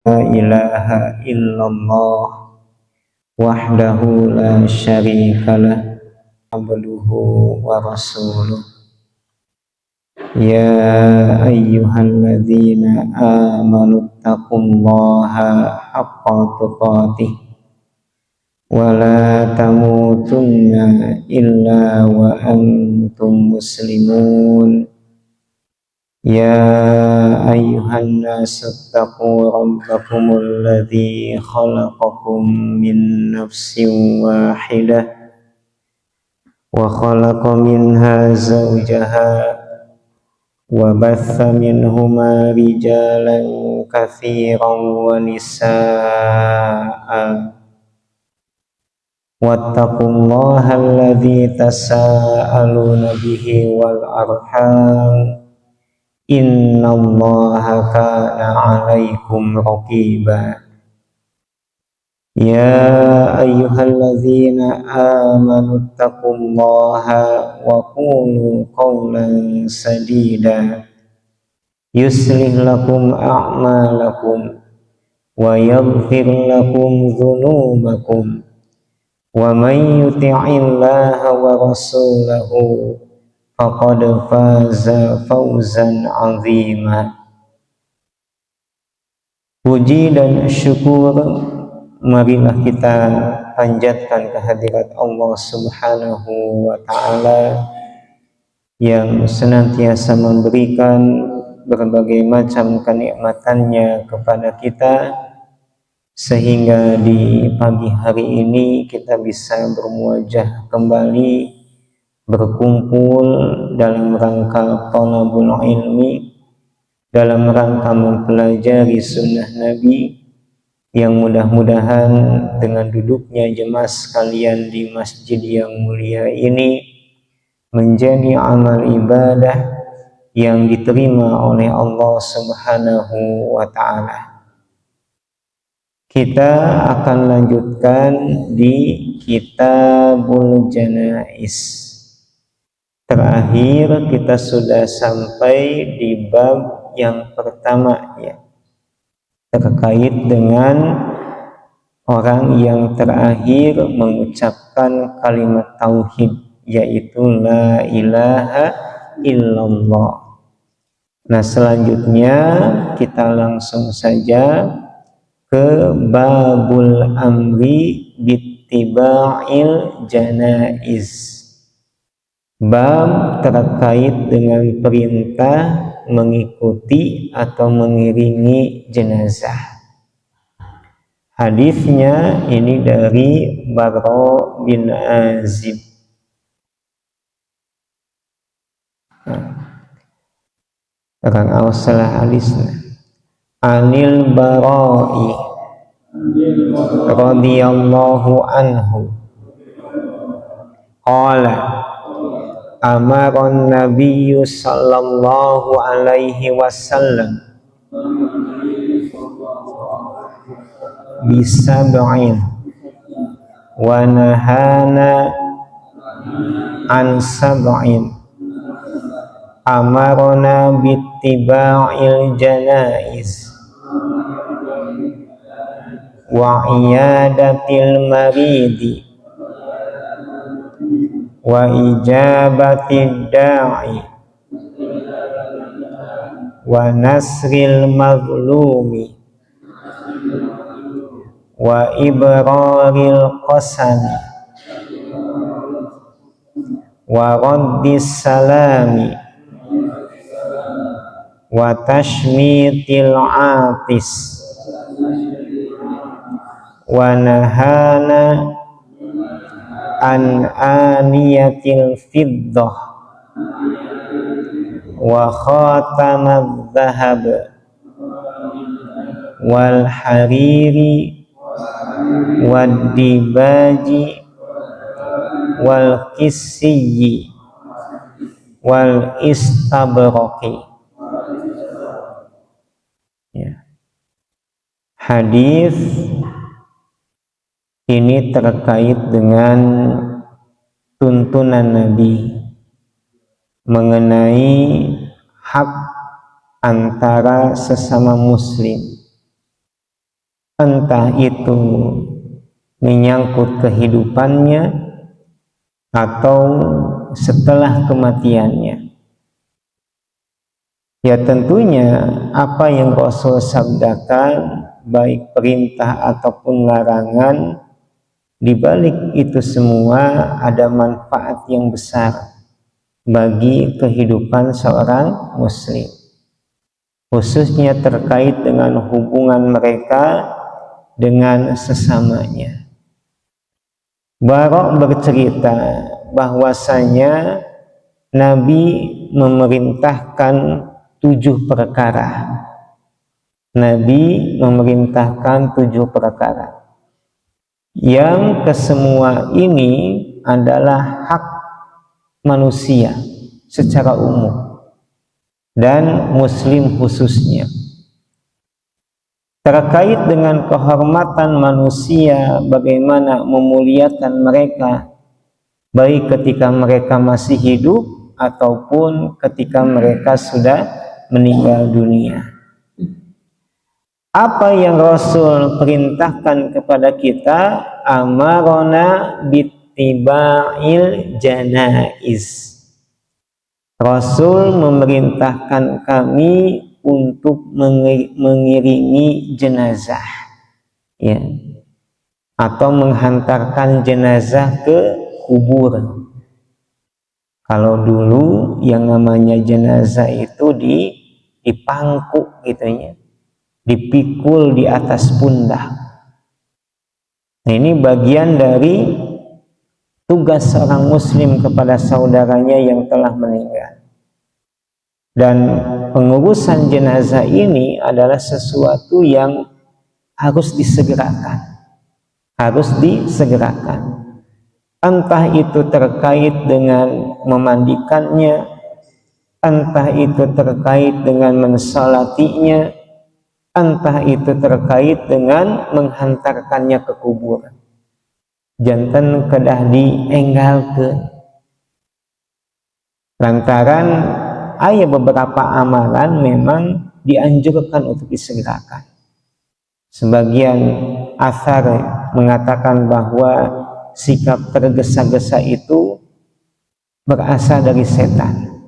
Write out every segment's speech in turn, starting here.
La ilaha illallah wahdahu la syarikalah abduhu wa rasuluh. Ya ayyuhalladzina amanu taqullaha haqqa tuqatih wa la tamutunna illa wa antum muslimun. Ya ayyuhan nasu taqu rabbakumul ladzi khalaqakum min nafsin wahidah wa khalaqa minha zawjaha wa batha minhuma rijalan katsiran wa nisaa'a wattaqullaha alladzi tasaaluna bihi wal arham innallaha kana 'alaikum raqiba. Ya ayyuhalladzina amanu taqullaha wa qulu qawlan sadida yuslih lakum a'malakum wa yaghfir lakum dhunubakum wa man yuti'illaha wa rasulahu faqad faza fawzan 'azima. Puji dan syukur marilah kita panjatkan kehadirat Allah Subhanahu wa ta'ala yang senantiasa memberikan berbagai macam kenikmatannya kepada kita, sehingga di pagi hari ini kita bisa bermuajah kembali, berkumpul dalam rangka thalabul ilmi, dalam rangka mempelajari sunnah Nabi, yang mudah-mudahan dengan duduknya jemaah sekalian di masjid yang mulia ini menjadi amal ibadah yang diterima oleh Allah Subhanahu wa ta'ala. Kita akan lanjutkan di Kitabul Janaiz. Terakhir kita sudah sampai di bab yang pertama, ya, terkait dengan orang yang terakhir mengucapkan kalimat tauhid, yaitu la ilaha illallah. Nah, selanjutnya kita langsung saja ke babul amri bittiba'il janaiz. Bab terkait dengan perintah mengikuti atau mengiringi jenazah. Hadisnya ini dari Bara bin Azib. Orang awsalah hadisnya. Anil Bara'i radhiyallahu anhu qala amaron nabiyyu sallallahu alaihi wasallam bisab'in wa nahana an sab'in amarona bittiba'il janaiz wa iyadatil maridi wa ijabatid da'i wa nasril mazlumi wa ibraril qasami wa raddis salami wa tashmitil atis wa nahana an aniyatil fiddah wa khatamad dhahab wal hariri wad dibaji wal kisiyyi wal istabraqi. Ya. Hadis ini terkait dengan tuntunan Nabi mengenai hak antara sesama muslim entah itu menyangkut kehidupannya atau setelah kematiannya. Ya tentunya apa yang Rasul sabdakan, baik perintah ataupun larangan, di balik itu semua ada manfaat yang besar bagi kehidupan seorang muslim, khususnya terkait dengan hubungan mereka dengan sesamanya. Barok bercerita bahwasanya Nabi memerintahkan 7 perkara. Nabi memerintahkan 7 perkara. Yang kesemua ini adalah hak manusia secara umum dan muslim khususnya. Terkait dengan kehormatan manusia, bagaimana memuliakan mereka baik ketika mereka masih hidup ataupun ketika mereka sudah meninggal dunia. Apa yang Rasul perintahkan kepada kita? Amarona bittiba'il janaiz. Rasul memerintahkan kami untuk mengiringi jenazah, ya, atau menghantarkan jenazah ke kubur. Kalau dulu yang namanya jenazah itu dipangku gitu ya, dipikul di atas pundak. Nah, ini bagian dari tugas seorang muslim kepada saudaranya yang telah meninggal. Dan pengurusan jenazah ini adalah sesuatu yang harus disegerakan. Entah itu terkait dengan memandikannya, entah itu terkait dengan mensolatinya, entah itu terkait dengan menghantarkannya ke kubur. Janten kedah dienggalkeun. Lantaran ada beberapa amalan memang dianjurkan untuk disegerakan. Sebagian athar mengatakan bahwa sikap tergesa-gesa itu berasal dari setan,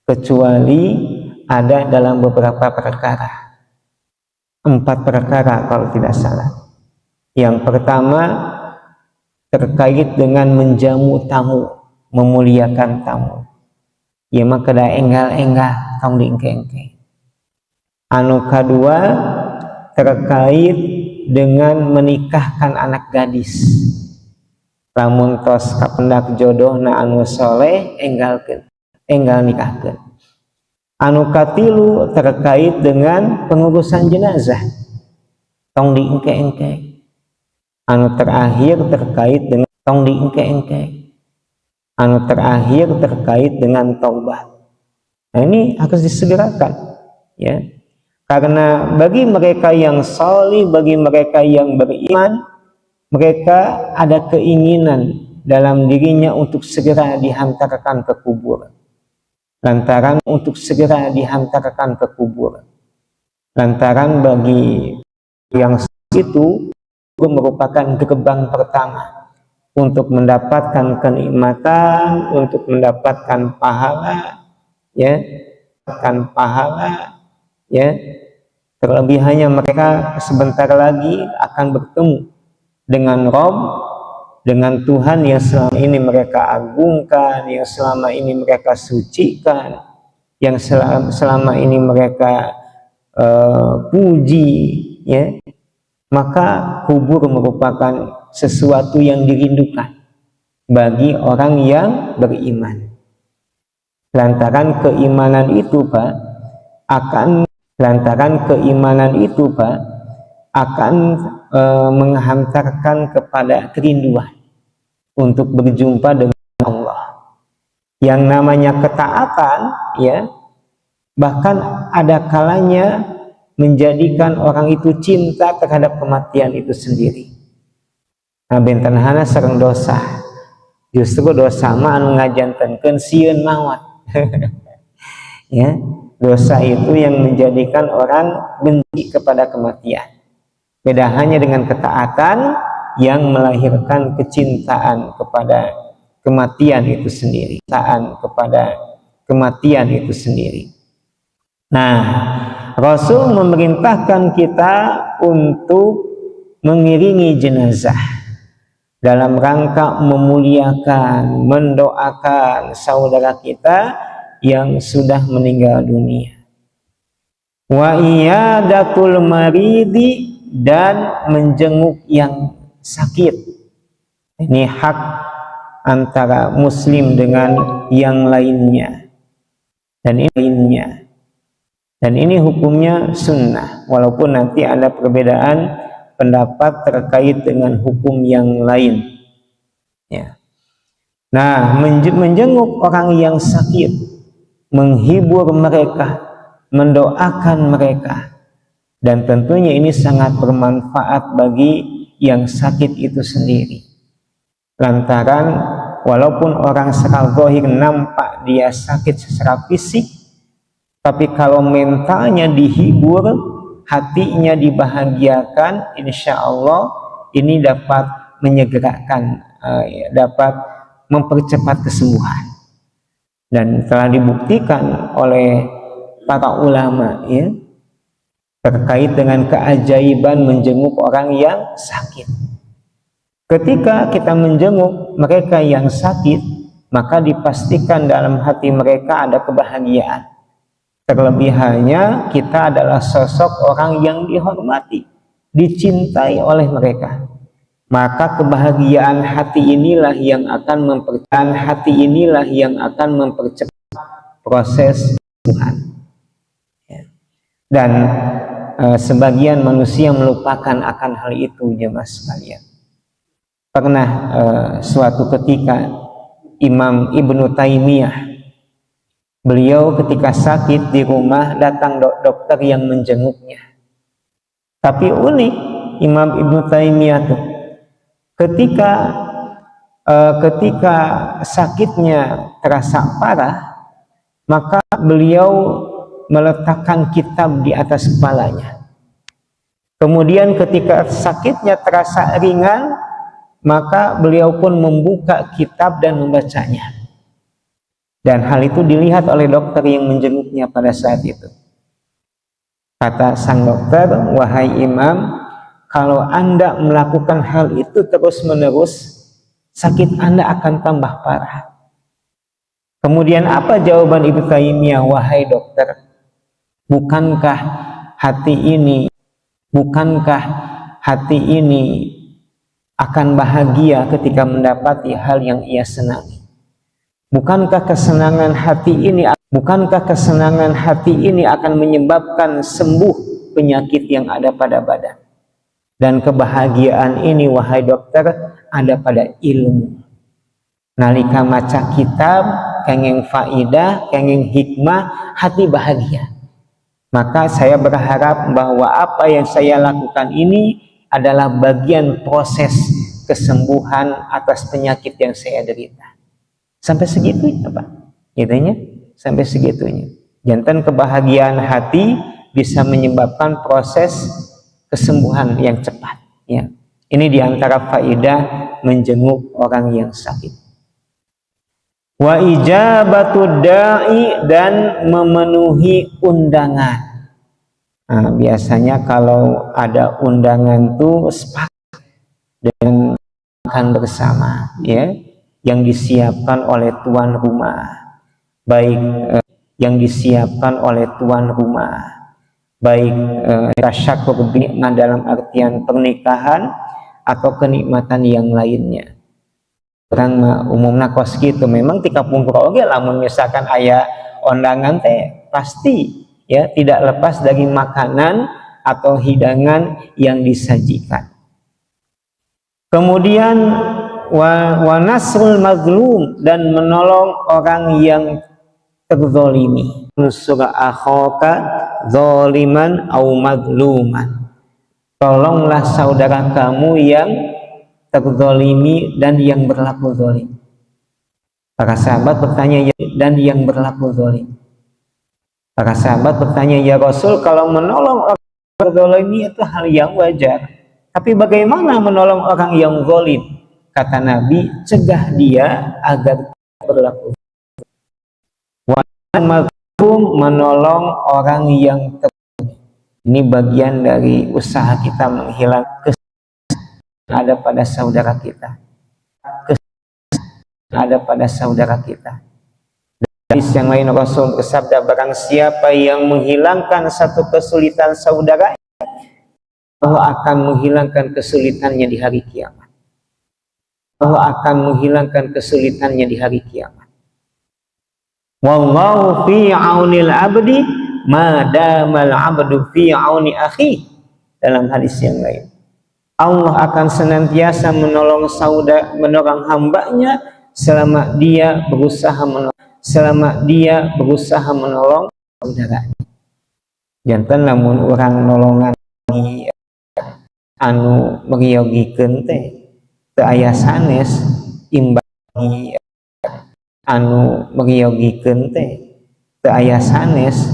kecuali ada dalam beberapa perkara. 4 perkara kalau tidak salah. Yang pertama terkait dengan menjamu tamu, memuliakan tamu. Ya maka da enggal-enggal tong diengke-engke. Anu kedua terkait dengan menikahkan anak gadis. Lamun tos kapendak jodohna anu soleh enggal nikahkeun. Anu katilu terkait dengan pengurusan jenazah tong diengke-engke. Anu terakhir terkait dengan tong diengke-engke. Anu terakhir terkait dengan taubat. Nah, ini harus disegerakan, ya. Karena bagi mereka yang salih, bagi mereka yang beriman, mereka ada keinginan dalam dirinya untuk segera dihantarkan ke kubur. Lantaran bagi yang itu merupakan gerbang pertama untuk mendapatkan kenikmatan, untuk mendapatkan pahala, ya, Terlebih hanya mereka sebentar lagi akan bertemu dengan Rob, dengan Tuhan yang selama ini mereka agungkan, yang selama ini mereka sucikan, yang selama ini mereka puji, ya. Maka kubur merupakan sesuatu yang dirindukan bagi orang yang beriman. Lantaran keimanan itu akan menghantarkan kepada kerinduan untuk berjumpa dengan Allah. Yang namanya ketaatan, ya, bahkan ada kalanya menjadikan orang itu cinta terhadap kematian itu sendiri. Nah, bentenhana sareng dosa. Justru dosa mah anu ngajantenkeun sieun maot. Ya, dosa itu yang menjadikan orang benci kepada kematian. Beda hanya dengan ketaatan yang melahirkan kecintaan kepada kematian itu sendiri. Kecintaan kepada kematian itu sendiri. Nah, Rasul memerintahkan kita untuk mengiringi jenazah dalam rangka memuliakan, mendoakan saudara kita yang sudah meninggal dunia. Wa iyadatul maridi, dan menjenguk yang sakit. Ini hak antara muslim dengan yang lainnya. Dan ini hukumnya sunnah, walaupun nanti ada perbedaan pendapat terkait dengan hukum yang lain. Ya. Nah, menjenguk orang yang sakit, menghibur mereka, mendoakan mereka, dan tentunya ini sangat bermanfaat bagi yang sakit itu sendiri. Lantaran walaupun orang secara zahir nampak dia sakit secara fisik, tapi kalau mentalnya dihibur, hatinya dibahagiakan, insya Allah ini dapat menyegerakan, dapat mempercepat kesembuhan. Dan telah dibuktikan oleh para ulama, ya, terkait dengan keajaiban menjenguk orang yang sakit. Ketika kita menjenguk mereka yang sakit, maka dipastikan dalam hati mereka ada kebahagiaan. Terlebihannya kita adalah sosok orang yang dihormati, dicintai oleh mereka. Maka kebahagiaan hati inilah yang akan mempercepat proses Tuhan. Dan sebagian manusia melupakan akan hal itu, jemaah sekalian. Pernah suatu ketika Imam Ibnu Taimiyah, beliau ketika sakit di rumah datang dokter yang menjenguknya. Tapi unik, Imam Ibnu Taimiyah tuh ketika sakitnya terasa parah, maka beliau meletakkan kitab di atas kepalanya. Kemudian ketika sakitnya terasa ringan, maka beliau pun membuka kitab dan membacanya. Dan hal itu dilihat oleh dokter yang menjenguknya pada saat itu. Kata sang dokter, "Wahai Imam, kalau Anda melakukan hal itu terus-menerus, sakit Anda akan tambah parah." Kemudian apa jawaban Ibnu Taimiyah? "Wahai dokter, bukankah hati ini akan bahagia ketika mendapati hal yang ia senangi? Bukankah kesenangan hati ini akan menyebabkan sembuh penyakit yang ada pada badan? Dan kebahagiaan ini, wahai dokter, ada pada ilmu. Nalika maca kitab, kenging faidah, kenging hikmah, hati bahagia. Maka saya berharap bahwa apa yang saya lakukan ini adalah bagian proses kesembuhan atas penyakit yang saya derita." Sampai segitunya, Pak. Gitunya, sampai segitunya. Jantan kebahagiaan hati bisa menyebabkan proses kesembuhan yang cepat. Ya. Ini diantara faedah menjenguk orang yang sakit. Wa ijabatud da'i, dan memenuhi undangan. Nah, biasanya kalau ada undangan tuh sepakat dengan makan bersama, ya, yang disiapkan oleh tuan rumah, baik tasyakur nikmat dalam artian pernikahan atau kenikmatan yang lainnya. Orang umumnya kos gitu, memang tika pungkur oge lamun misalkan aya undangan teh pasti, ya, tidak lepas dari makanan atau hidangan yang disajikan. Kemudian wa nasrul mazlum, dan menolong orang yang terzalimi. Nusra akhaka zaliman au mazluman. Tolonglah saudara kamu yang terzalimi dan yang berlaku zalim. Para sahabat bertanya, dan yang berlaku zalim. Para sahabat bertanya, "Ya Rasul, kalau menolong orang Berzalimi itu hal yang wajar. Tapi bagaimana menolong orang yang zalim? Kata Nabi, cegah dia agar berlaku. Wa menolong orang yang ini bagian dari usaha kita menghilangkan ada pada saudara kita. Ada pada saudara kita. Hadis yang lain Rasul bersabda, barang siapa yang menghilangkan satu kesulitan saudara, Allah akan menghilangkan kesulitannya di hari kiamat. Allah akan menghilangkan kesulitannya di hari kiamat. Wallahu fi aunil abdi ma damal abdu fi auni akhi. Dalam hadis yang lain, Allah akan senantiasa menolong hambanya selama dia berusaha menolong saudaranya. Jantan lamun orang nolongan anu meriyogikeun teh teu aya sanes imbas anu meriyogikeun teh teu aya sanes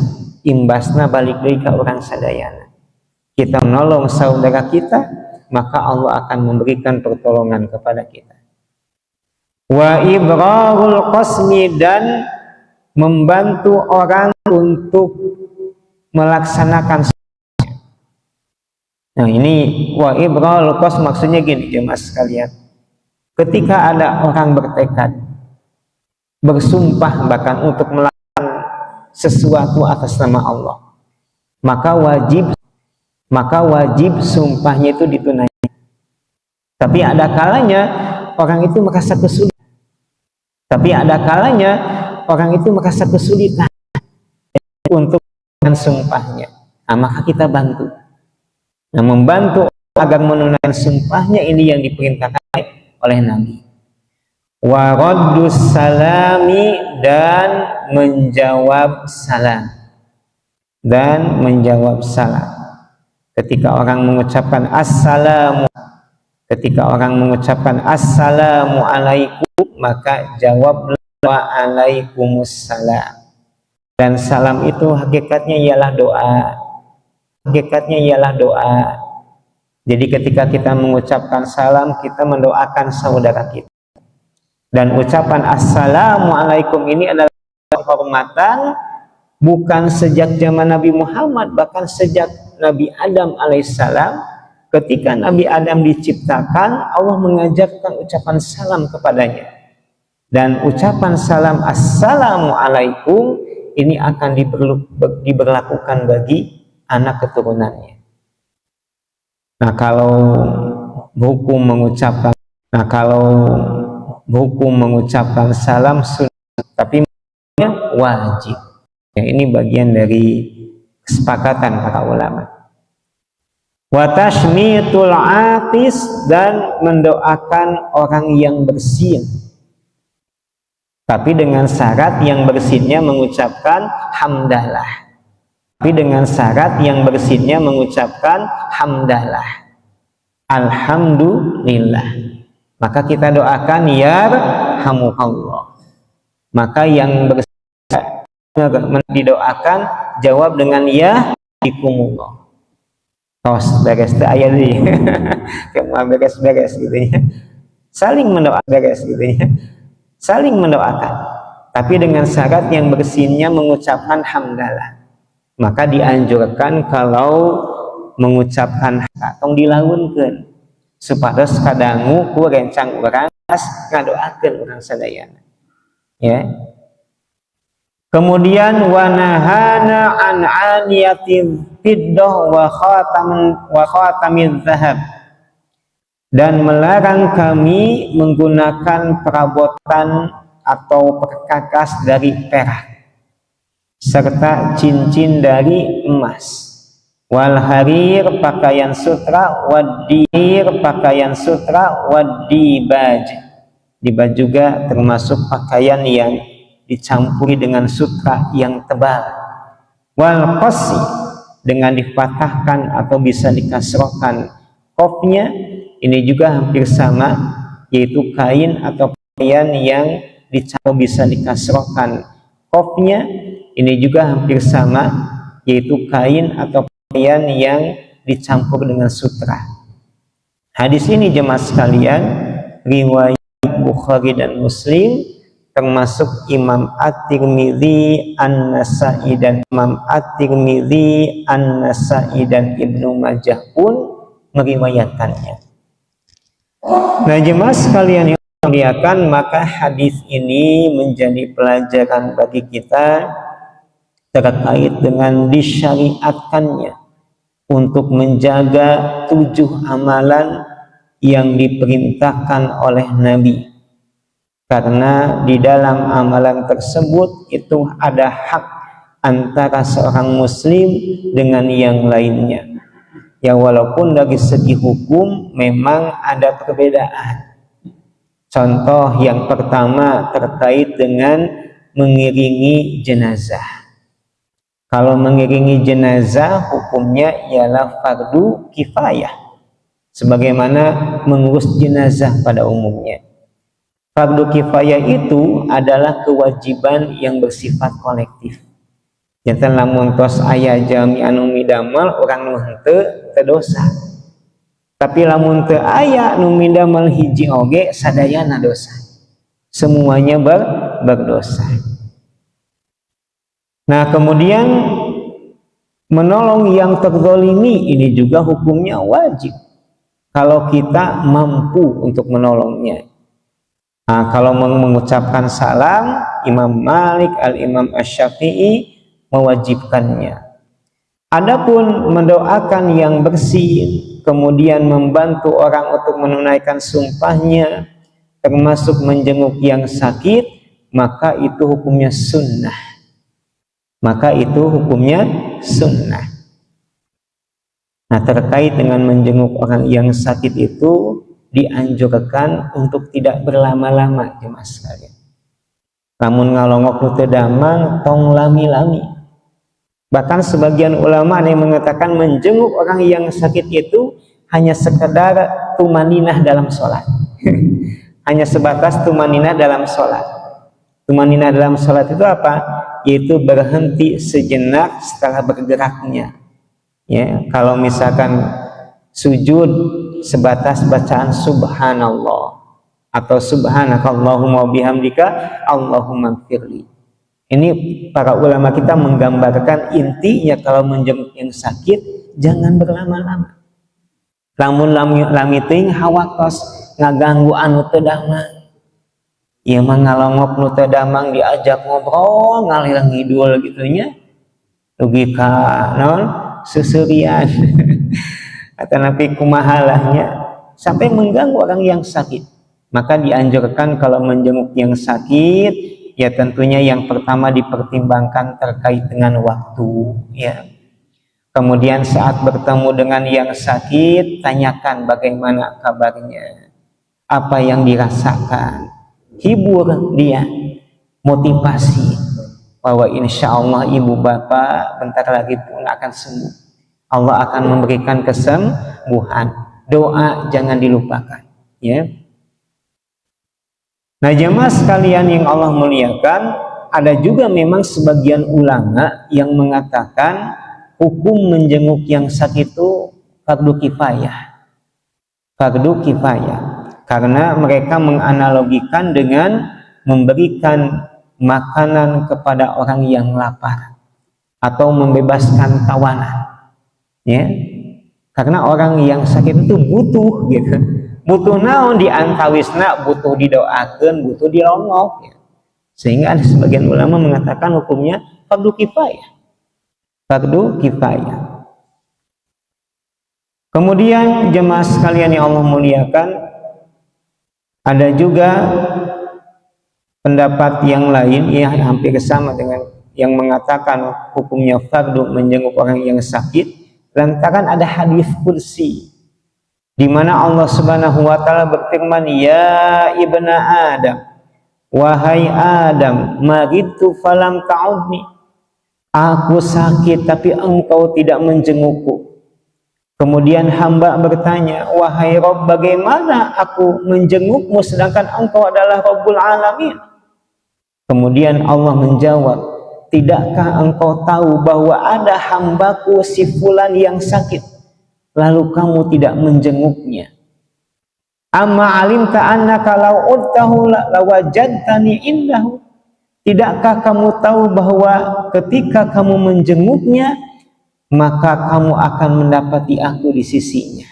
imbasna balik deui ka urang sadayana. Kita menolong saudara kita, maka Allah akan memberikan pertolongan kepada kita. Wa ibrarul qasmi, dan membantu orang untuk melaksanakan. Nah ini wa ibrarul qasmi maksudnya gini jemaah sekalian. Ketika ada orang bertekad, bersumpah bahkan untuk melakukan sesuatu atas nama Allah, maka wajib sumpahnya itu ditunaikan. Tapi ada kalanya orang itu merasa kesulitan. Untuk dengan sumpahnya. Nah, maka kita bantu. Nah, membantu agar menunaikan sumpahnya ini yang diperintahkan oleh Nabi. Wa raddus salami, dan menjawab salam. Ketika orang mengucapkan assalamu alaikum, maka jawab wa alaikumussalam. Dan salam itu hakikatnya ialah doa. Jadi ketika kita mengucapkan salam, kita mendoakan saudara kita. Dan ucapan assalamu alaikum ini adalah kehormatan bukan sejak zaman Nabi Muhammad, bahkan sejak Nabi Adam alaihissalam. Ketika Nabi Adam diciptakan, Allah mengajarkan ucapan salam kepadanya. Dan ucapan salam assalamu alaikum ini akan diberlakukan bagi anak keturunannya. Nah, kalau hukum mengucapkan salam sunnah, tapi wajib. Ya, ini bagian dari kesepakatan para ulama. Wa tashmitul atis, dan mendoakan orang yang bersin. Tapi dengan syarat yang bersinnya mengucapkan hamdalah. Alhamdulillah. Maka kita doakan yarhamukallah. Maka yang bersin didoakan jawab dengan yahdikumullah. Tos beres teh aya deui. Kemah beres-beres gitu ya. Saling mendoakan. Tapi dengan syarat yang bersinnya mengucapkan hamdalah. Maka dianjurkan kalau mengucapkan tong dilaunkeun supados kadangu ku rencang urang ngadoakeun urang sadayana. Ya. Kemudian wanahana an aniyatil fiddah wa khatamiz zahab, dan melarang kami menggunakan perabotan atau perkakas dari perak serta cincin dari emas. Wal harir, pakaian sutra, wadibaj. Dibaj juga termasuk pakaian yang dicampuri dengan sutra yang tebal. Wal qasi, dengan difatahkan atau bisa dikasrohkan qafnya, ini juga hampir sama, yaitu kain atau pakaian yang dicampur bisa dikasrohkan qafnya, ini juga hampir sama, yaitu kain atau pakaian yang dicampur dengan sutra. Hadis ini jemaah sekalian riwayat Bukhari dan Muslim, termasuk Imam At-Tirmidzi, An-Nasa'i dan Ibnu Majah pun meriwayatkannya. Nah jemaah sekalian yang dimuliakan, maka hadis ini menjadi pelajaran bagi kita terkait dengan disyariatkannya untuk menjaga 7 amalan yang diperintahkan oleh Nabi, karena di dalam amalan tersebut itu ada hak antara seorang muslim dengan yang lainnya. Ya walaupun dari segi hukum memang ada perbedaan. Contoh yang pertama terkait dengan mengiringi jenazah. Kalau mengiringi jenazah hukumnya ialah fardu kifayah, sebagaimana mengurus jenazah pada umumnya. Fardu kifayah itu adalah kewajiban yang bersifat kolektif. Jantan lamun tos aya jami anu midamal orang nu henteu dosa. Tapi lamun teu aya nu midamal hiji oge sadayana dosa. Semuanya berdosa. Nah kemudian menolong yang terzalimi ini juga hukumnya wajib kalau kita mampu untuk menolongnya. Nah, kalau mengucapkan salam, Imam Malik, Al-Imam Asy-Syafi'i mewajibkannya. Adapun mendoakan yang bersih, kemudian membantu orang untuk menunaikan sumpahnya, termasuk menjenguk yang sakit, maka itu hukumnya sunnah. Nah terkait dengan menjenguk orang yang sakit itu dianjurkan untuk tidak berlama-lama jemaah sekalian. Lamun ngalongok nu teu damang tong lami-lami. Bahkan sebagian ulama yang mengatakan menjenguk orang yang sakit itu hanya sekedar tumaninah dalam sholat. Hanya sebatas tumaninah dalam sholat. Tumaninah dalam sholat itu apa? Yaitu berhenti sejenak setelah bergeraknya. Ya, kalau misalkan sujud sebatas bacaan subhanallah atau subhanakallahumma bihamdika Allahumma gfirli. Ini para ulama kita menggambarkan intinya kalau menjenguk yang sakit jangan berlama-lama. Lamun lami teuing hawatos ngaganggu anu teu damang. Ieu mah ngalongok nu teu damang diajak ngobrol ngalih ngidul gitu nya. Dugi ka naon? Seuseurian. Atanapi kumahalahnya sampai mengganggu orang yang sakit. Maka dianjurkan kalau menjenguk yang sakit, ya tentunya yang pertama dipertimbangkan terkait dengan waktu, ya. Kemudian saat bertemu dengan yang sakit, tanyakan bagaimana kabarnya, apa yang dirasakan, hibur dia, motivasi bahwa insya Allah ibu bapak bentar lagi pun akan sembuh. Allah akan memberikan kesembuhan. Doa jangan dilupakan, ya. Nah jemaah sekalian yang Allah muliakan, ada juga memang sebagian ulama yang mengatakan hukum menjenguk yang sakit itu fardu kifayah. Fardu kifayah. Karena mereka menganalogikan dengan memberikan makanan kepada orang yang lapar atau membebaskan tawanan. Ya, karena orang yang sakit itu butuh gitu, butuh naon diantawisna, butuh didoakeun, butuh dilongok, ya. Sehingga ada sebagian ulama mengatakan hukumnya fardu kifayah. Fardu kifayah. Kemudian jemaah sekalian yang Allah muliakan, ada juga pendapat yang lain yang hampir sama dengan yang mengatakan hukumnya fardu menjenguk orang yang sakit, lantaran ada hadis kursi di mana Allah Subhanahu wa taala berfirman, ya ibna Adam, wahai Adam, maridtu falam ta'udni, aku sakit tapi engkau tidak menjengukku. Kemudian hamba bertanya, wahai Rabb, bagaimana aku menjengukmu sedangkan engkau adalah Rabbul Alamin? Kemudian Allah menjawab, tidakkah engkau tahu bahwa ada hambaku si fulan yang sakit, lalu kamu tidak menjenguknya? Amma alimta annaka law udtahu lawajadtani indahu. Tidakkah kamu tahu bahwa ketika kamu menjenguknya, maka kamu akan mendapati aku di sisinya.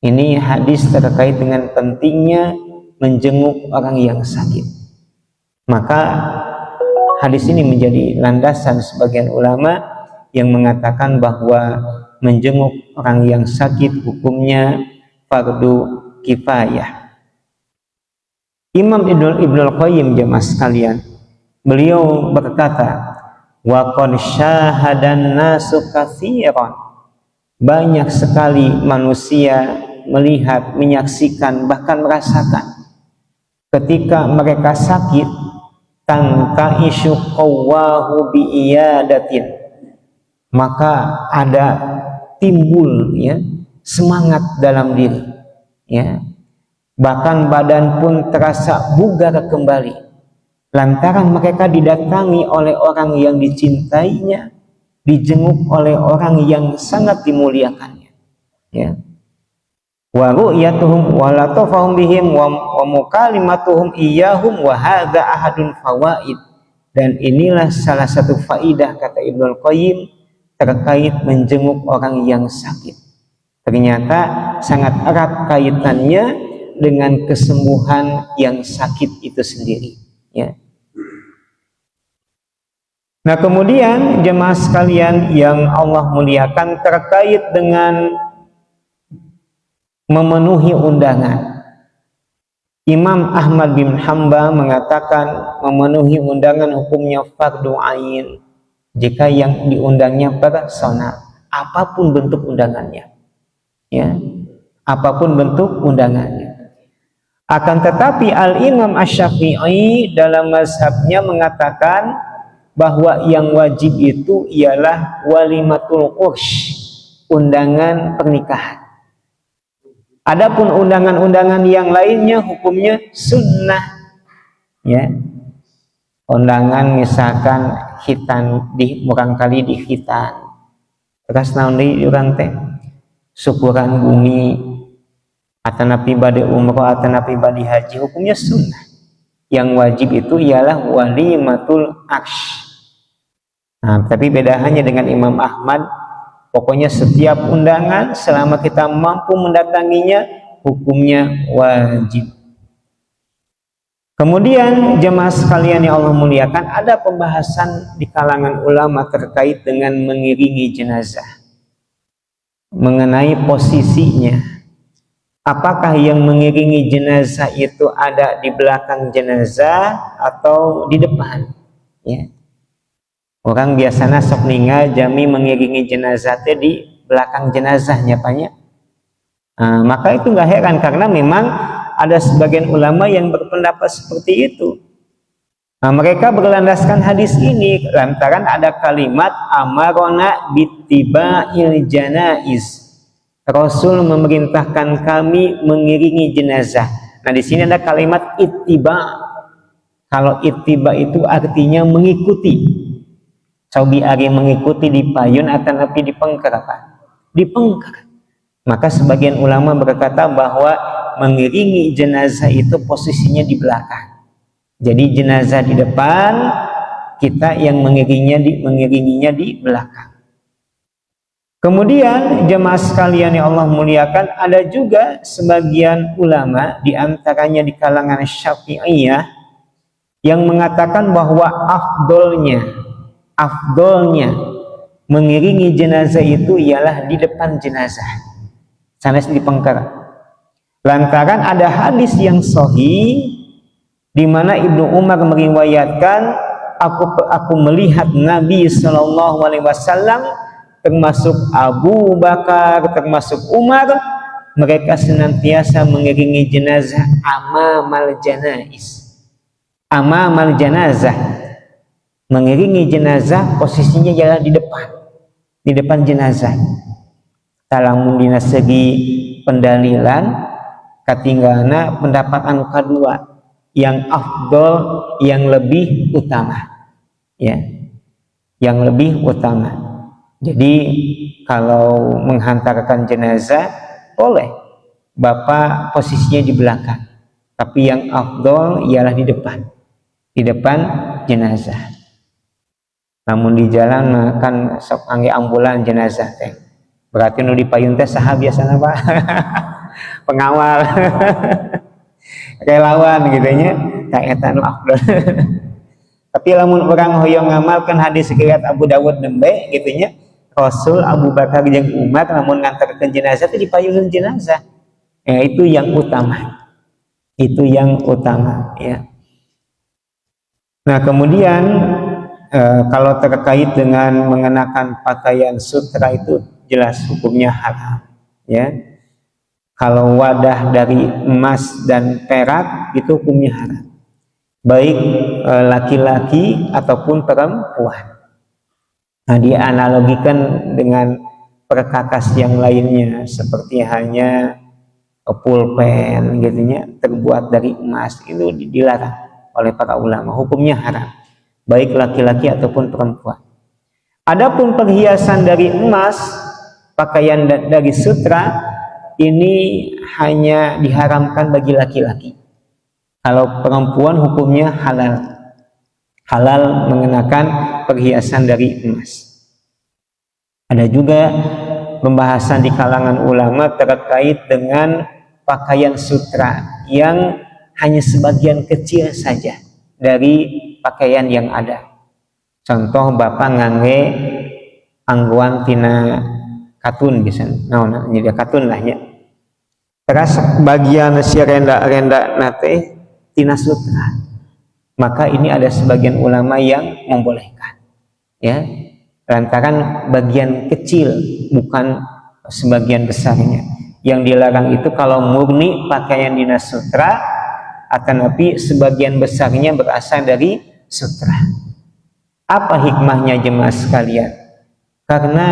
Ini hadis terkait dengan pentingnya menjenguk orang yang sakit. Maka hadis ini menjadi landasan sebagian ulama yang mengatakan bahwa menjenguk orang yang sakit hukumnya fardu kifayah. Imam Ibnul Qayyim, jemaah sekalian, beliau berkata, wa qad syahadan nasu katsiran. Banyak sekali manusia melihat, menyaksikan, bahkan merasakan ketika mereka sakit, tangka isu qawahu bi iyadatin, maka ada timbul ya semangat dalam diri ya, bahkan badan pun terasa bugar kembali lantaran mereka didatangi oleh orang yang dicintainya, dijenguk oleh orang yang sangat dimuliakannya ya. Wa ru'yatuhum wa latafahum bihim wa mukalimatuhum iyyahum wa hadza ahadun fawaid. Dan inilah salah satu faidah, kata Ibnul Qayyim, terkait menjenguk orang yang sakit. Ternyata sangat erat kaitannya dengan kesembuhan yang sakit itu sendiri ya. Nah, kemudian jemaah sekalian yang Allah muliakan, terkait dengan memenuhi undangan, Imam Ahmad bin Hanbal mengatakan memenuhi undangan hukumnya fardu ain jika yang diundangnya personal, apapun bentuk undangannya ya, apapun bentuk undangannya. Akan tetapi Al-Imam Asy-Syafi'i dalam mazhabnya mengatakan bahwa yang wajib itu ialah walimatul ursh, undangan pernikahan. Adapun undangan-undangan yang lainnya hukumnya sunnah ya. Undangan misalkan khitan di murangkali di khitan, terus naon deui urang teh syukuran bumi atanapi bade umrah atanapi bade haji, hukumnya sunnah. Yang wajib itu ialah walimatul aksh. Nah, tapi bedaannya dengan Imam Ahmad, pokoknya setiap undangan selama kita mampu mendatanginya hukumnya wajib. Kemudian jemaah sekalian yang Allah muliakan, ada pembahasan di kalangan ulama terkait dengan mengiringi jenazah, mengenai posisinya. Apakah yang mengiringi jenazah itu ada di belakang jenazah atau di depan ya. Orang biasanya sok ninggal jami mengiringi jenazah di belakang jenazahnya banyak. Nah, maka itu nggak heran karena memang ada sebagian ulama yang berpendapat seperti itu. Nah, mereka berlandaskan hadis ini lantaran ada kalimat amarona bittiba'il janaiz. Rasul memerintahkan kami mengiringi jenazah. Nah, di sini ada kalimat ittiba. Kalau ittiba itu artinya mengikuti. Cobi ari mengikuti di payun atau napi di pengker apa? Di pengker. Maka sebagian ulama berkata bahwa mengiringi jenazah itu posisinya di belakang. Jadi jenazah di depan, kita yang mengiringinya di belakang. Kemudian jemaah sekalian yang Allah muliakan, ada juga sebagian ulama di antaranya di kalangan Syafi'iyah yang mengatakan bahwa afdolnya mengiringi jenazah itu ialah di depan jenazah, sanes di pengker. Lantaran ada hadis yang sahih di mana Ibnu Umar meriwayatkan, aku melihat Nabi Shallallahu Alaihi Wasallam, termasuk Abu Bakar, termasuk Umar, mereka senantiasa mengiringi jenazah amamal janazah, mengiringi jenazah posisinya ialah di depan jenazah. Talamun dina segi pendalilan katinggalna pendapat anu kadua yang afdol, yang lebih utama ya. yang lebih utama. Jadi kalau menghantarkan jenazah boleh bapak posisinya di belakang, tapi yang afdol ialah di depan jenazah. Namun di jalan kan sok angge ambulan jenazah teh, berarti nu dipayun teh saha biasana Pak? Pengawal relawan gitu nya, tak eta nu afdol. Tapi lamun orang hoyong ngamalkan hadis riwayat Abu Dawud nembe gitu nya, Rasul Abu Bakar jeung Umar namun ngantarkeun jenazah teh dipayunkeun jenazah. Ya, itu yang utama. Itu yang utama ya. Nah, kemudian kalau terkait dengan mengenakan pakaian sutra itu jelas hukumnya haram ya. Kalau wadah dari emas dan perak itu hukumnya haram, baik laki-laki ataupun perempuan. Nah, dianalogikan dengan perkakas yang lainnya seperti hanya pulpen gitunya terbuat dari emas, itu dilarang oleh para ulama, hukumnya haram, baik laki-laki ataupun perempuan. Adapun perhiasan dari emas, pakaian dari sutra ini hanya diharamkan bagi laki-laki. Kalau perempuan hukumnya halal mengenakan perhiasan dari emas. Ada juga pembahasan di kalangan ulama terkait dengan pakaian sutra yang hanya sebagian kecil saja dari pakaian yang ada. Contoh bapak ngangge angguan tina katun bisa, nah jadi katun lah ya. Terus bagian si renda nate tina sutra, maka ini ada sebagian ulama yang membolehkan ya, lantaran bagian kecil bukan sebagian besarnya. Yang dilarang itu kalau murni pakaian dina sutra, tetapi sebagian besarnya berasal dari sutra. Apa hikmahnya jemaah sekalian? Karena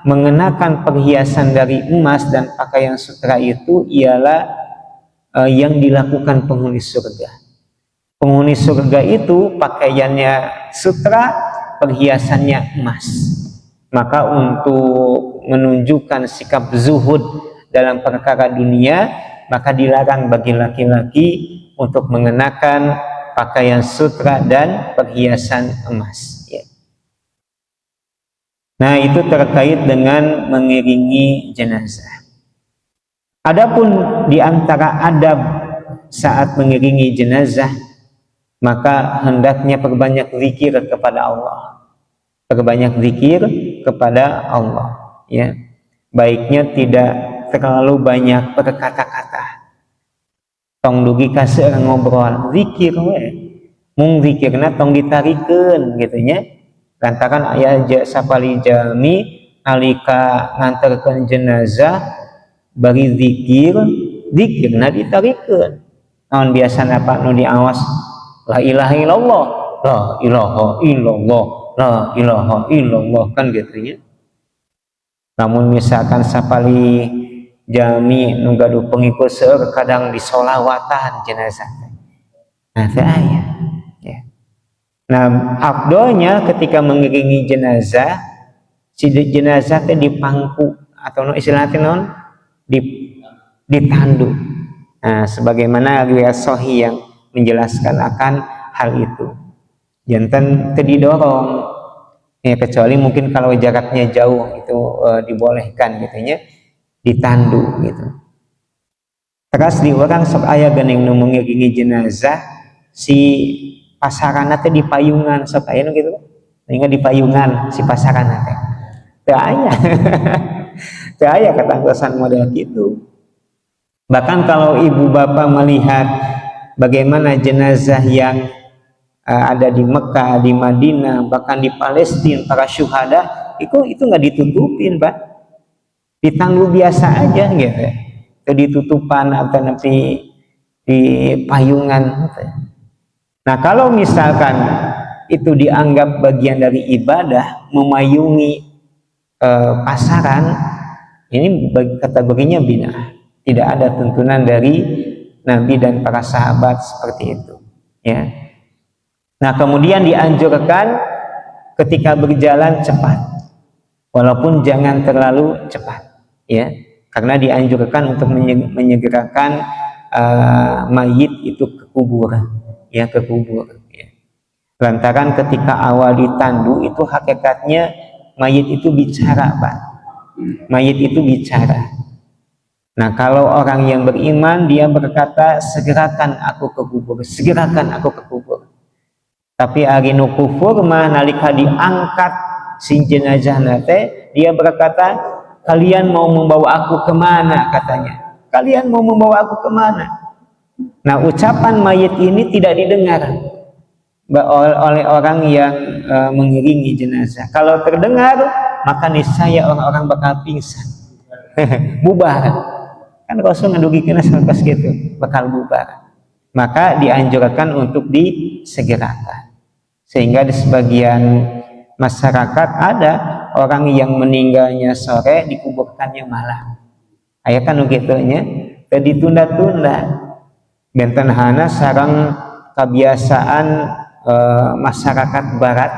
mengenakan perhiasan dari emas dan pakaian sutra itu ialah yang dilakukan penghuni surga. Penghuni surga itu pakaiannya sutra, perhiasannya emas. Maka untuk menunjukkan sikap zuhud dalam perkara dunia, maka dilarang bagi laki-laki untuk mengenakan pakaian sutra dan perhiasan emas. Nah, itu terkait dengan mengiringi jenazah. Adapun di antara adab saat mengiringi jenazah, maka hendaknya perbanyak zikir kepada Allah. Perbanyak zikir kepada Allah, ya. Baiknya tidak terlalu banyak berkata-kata. Tong dugi kasih ngobrol, zikir we. Mung zikirna tong ditarikeun gitu nya. Lantaran aya sapali jami nalika nganterkeun jenazah bari zikirna ditarikeun. Naon biasana Pak nu diawas la ilaha illallah, la ilaha illallah, la ilaha illallah kan gitu ya. Namun misalkan sapali jami nu gaduh pengikut seueur kadang disolawatan jenazah. Nah, teh aya. Nah, afdolnya ketika mengiringi jenazah, si jenazah teh dipangku atau istilahnya non ditandu. Nah, sebagaimana riwayat sahih yang menjelaskan akan hal itu. Janten teu didorong. Ya, kecuali mungkin kalau jaraknya jauh itu dibolehkan gitu nya, ditandu gitu. Terus di orang sok aya geuning nu mengiringi jenazah si pasarana teh di payungan sok aya nu gitu. Ingat di payungan si pasarana teh. Teu aya. Teu aya ketanggosan model gitu. Bahkan kalau ibu bapak melihat bagaimana jenazah yang ada di Mekah, di Madinah, bahkan di Palestina para syuhada, itu nggak ditutupin, Pak. Ditangguh biasa aja gitu. Teu ditutupan atau nanti di payungan gitu. Nah, kalau misalkan itu dianggap bagian dari ibadah, memayungi pasaran, ini kategorinya bid'ah. Tidak ada tuntunan dari Nabi dan para sahabat seperti itu. Ya. Nah, kemudian dianjurkan ketika berjalan cepat, walaupun jangan terlalu cepat, ya, karena dianjurkan untuk menyegerakan mayit itu ke kubur, ya, ke kubur. Ya. Lantaran ketika awal ditandu itu hakikatnya mayit itu bicara, Pak. Mayit itu bicara. Nah, kalau orang yang beriman dia berkata, segerakan aku ke kubur, segerakan aku ke kubur. Tapi ari nu kufur mah nalika diangkat si jenazah nate, dia berkata, kalian mau membawa aku kemana, katanya. Kalian mau membawa aku kemana? Nah, ucapan mayit ini tidak didengar oleh orang yang mengiringi jenazah. Kalau terdengar, maka niscaya orang-orang bakal pingsan. Bubar. Kan Rasul ngedugikan sampai gitu, bakal bubar. Maka dianjurkan untuk disegerakan. Sehingga di sebagian masyarakat ada orang yang meninggalnya sore dikuburkannya malam. Aya kan begitunya, tadi ditunda-tunda. Benten hana sareng kebiasaan masyarakat barat,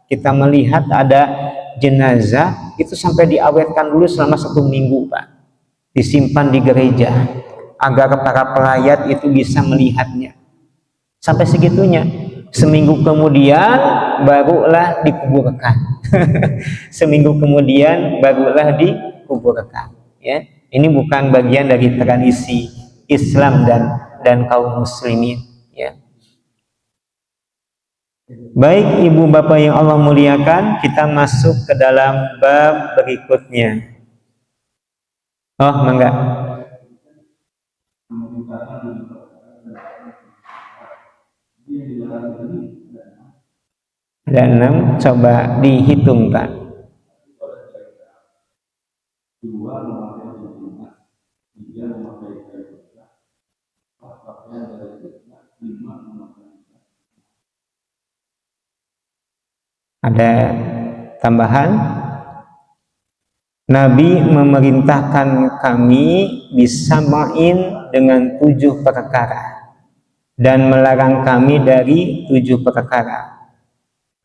kita melihat ada jenazah itu sampai diawetkan dulu selama 1 minggu, Pak, disimpan di gereja agar para pelayat itu bisa melihatnya. Sampai segitunya. Seminggu kemudian barulah dikuburkan. Seminggu kemudian barulah dikuburkan, ya. Ini bukan bagian dari tradisi Islam dan kaum muslimin, ya. Baik ibu bapak yang Allah muliakan, kita masuk ke dalam bab berikutnya. Oh, mangga. Ada 6, coba dihitung, Pak. Ada tambahan? Nabi memerintahkan kami bisama'in dengan 7 perkara dan melarang kami dari 7 perkara.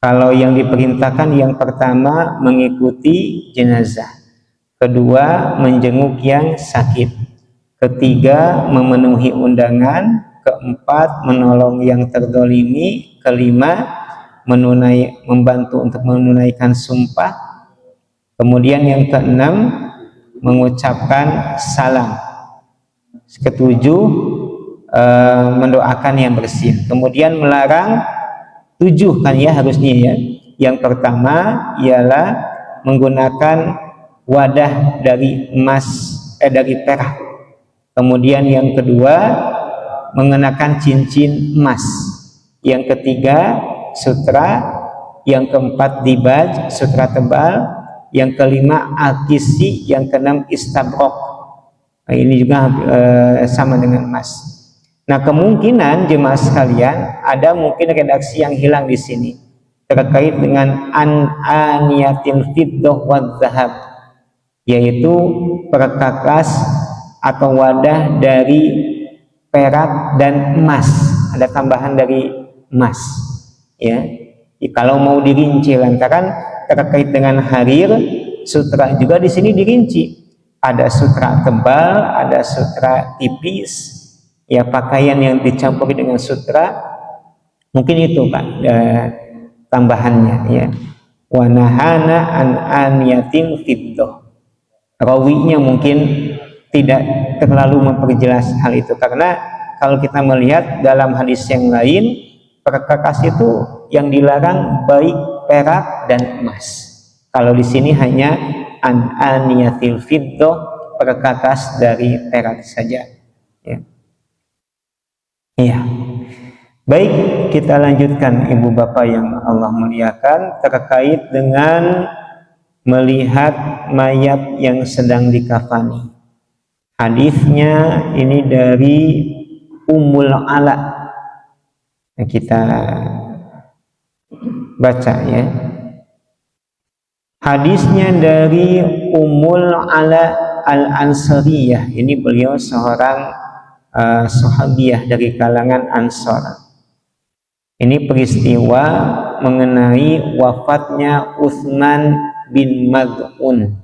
Kalau yang diperintahkan, yang pertama mengikuti jenazah, kedua menjenguk yang sakit, ketiga memenuhi undangan, keempat menolong yang terdolimi, kelima membantu untuk menunaikan sumpah, kemudian yang keenam mengucapkan salam, ketujuh mendoakan yang bersih, kemudian melarang 7 kan ya harusnya ya. Yang pertama ialah menggunakan wadah dari emas, dari perak. Kemudian yang kedua mengenakan cincin emas. Yang ketiga sutra. Yang keempat dibaj, sutra tebal. Yang kelima akisi. Yang keenam istabrok. Nah, ini juga sama dengan emas. Nah, kemungkinan jemaah sekalian ada mungkin redaksi yang hilang di sini terkait dengan aniyatil fiddah wal zahab, yaitu perkakas atau wadah dari perak dan emas. Ada tambahan dari emas, ya. Kalau mau dirinci lantaran terkait dengan harir, sutra juga di sini dirinci. Ada sutra tebal, ada sutra tipis. Ya, pakaian yang dicampuri dengan sutra, mungkin itu Pak tambahannya, ya. Wanahana an aniyatin fiddah. Rawinya mungkin tidak terlalu memperjelas hal itu, karena kalau kita melihat dalam hadis yang lain, perkakas itu yang dilarang baik perak dan emas. Kalau di sini hanya an aniyatil fiddah, perkakas dari perak saja, ya. Iya. Baik, kita lanjutkan ibu bapak yang Allah muliakan terkait dengan melihat mayat yang sedang dikafani. Hadisnya ini dari Ummul Ala. Kita baca ya. Hadisnya dari Ummul Ala Al-Ansariyah. Ini beliau seorang sahabiah dari kalangan Ansor. Ini peristiwa mengenai wafatnya Utsman bin Maz'un.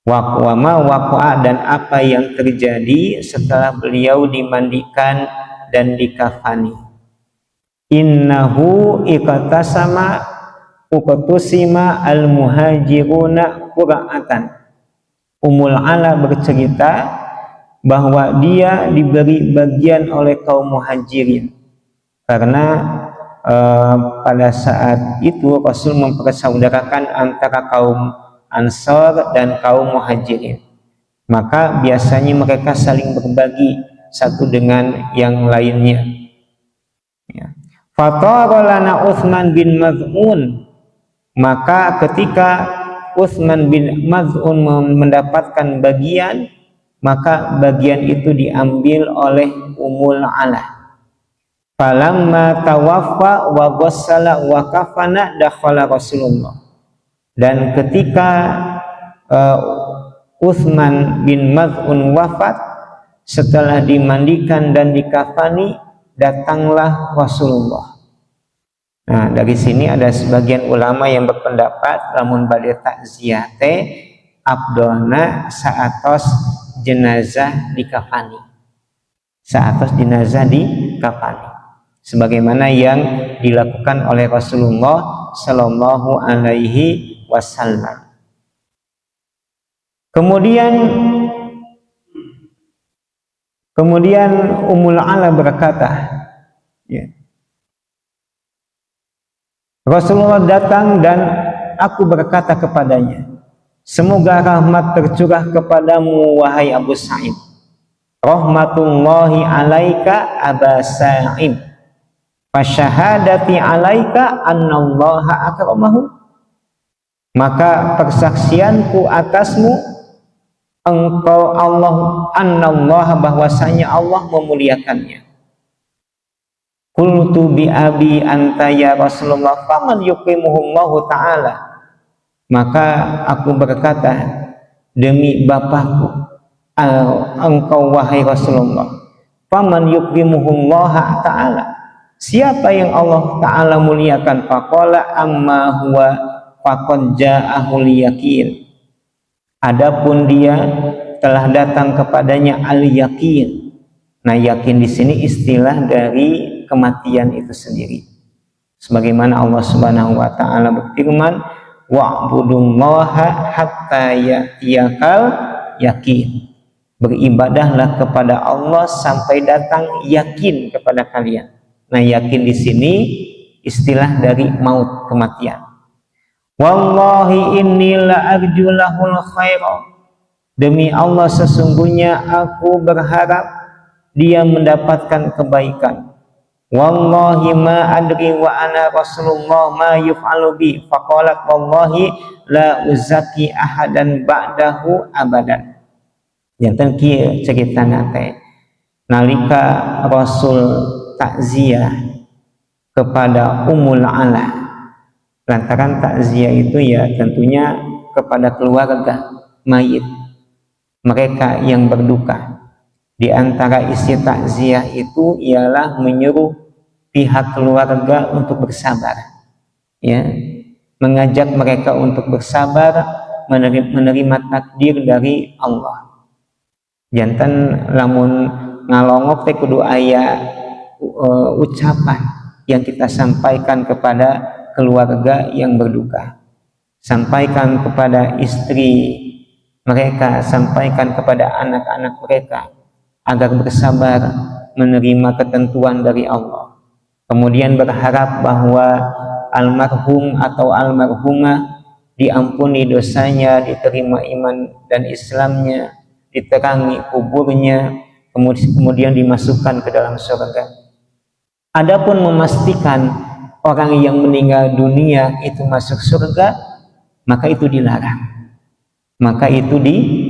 Waqwama waqa'a, dan apa yang terjadi setelah beliau dimandikan dan dikafani. Innahu iqtasama uqtusima al-muhajiruna qura'atan. Ummul Ala bercerita bahwa dia diberi bagian oleh kaum muhajirin karena pada saat itu Rasul mempersaudarakan antara kaum Ansor dan kaum Muhajirin. Maka biasanya mereka saling berbagi satu dengan yang lainnya. Ya. Fatara lana Utsman bin Maz'un. Maka ketika Utsman bin Maz'un mendapatkan bagian, maka bagian itu diambil oleh Ummul Ala. Falamma tawaffa wa ghassala wa kafana dakhala Rasulullah. Dan ketika Utsman bin Maz'un wafat, setelah dimandikan dan dikafani, datanglah Rasulullah. Nah, dari sini ada sebagian ulama yang berpendapat lamun bade takziah teh abdolna saatos jenazah dikafani. Saatos jenazah dikafani. Sebagaimana yang dilakukan oleh Rasulullah sallallahu alaihi wasallam. Kemudian Ummul Ala berkata, ya, Rasulullah datang dan aku berkata kepadanya, semoga rahmat tercurah kepadamu wahai Abu Sa'id. Rahmatullahi alaika Aba Sa'id. Fasyahadati alaika annallaha akramahu. Maka persaksianku atasmu engkau Allah annallaha, bahwasanya Allah memuliakannya. Qultu bi abi anta ya Rasulullah faman yuqimuhullahu ta'ala. Maka aku berkata, demi bapakku engkau wahai Rasulullah, faman yuqimuhullaha ta'ala, siapa yang Allah ta'ala muliakan? Faqala amma huwa faqad ja'ahul yaqin. Adapun dia telah datang kepadanya al-yaqin. Nah, yakin di sini istilah dari kematian itu sendiri. Sebagaimana Allah Subhanahu wa taala berfirman, wa'budullaha hatta ya'tiyakal yaqin. Beribadahlah kepada Allah sampai datang yakin kepada kalian. Nah, yakin di sini istilah dari maut, kematian. Wallahi inni la arju lahul khaira. Demi Allah sesungguhnya aku berharap dia mendapatkan kebaikan. Wallahi ma adri wa ana Rasulullah ma yuf'alu bi. Faqalat wallahi la uzaki ahadan ba'dahu abadan. Janten kieu ceritana teh nalika Rasul takziah kepada Ummul Ala. Lantaran takziah itu ya tentunya kepada keluarga mayit, mereka yang berduka. Di antara isi takziah itu ialah menyuruh pihak keluarga untuk bersabar, ya, mengajak mereka untuk bersabar, menerima takdir dari Allah. Janten lamun ngalongok teh kudu aya ucapan yang kita sampaikan kepada keluarga yang berduka. Sampaikan kepada istri mereka, sampaikan kepada anak-anak mereka agar bersabar menerima ketentuan dari Allah. Kemudian berharap bahwa almarhum atau almarhumah diampuni dosanya, diterima iman dan Islamnya, diterangi kuburnya, kemudian dimasukkan ke dalam surga. Adapun memastikan orang yang meninggal dunia itu masuk surga, maka itu dilarang. Maka itu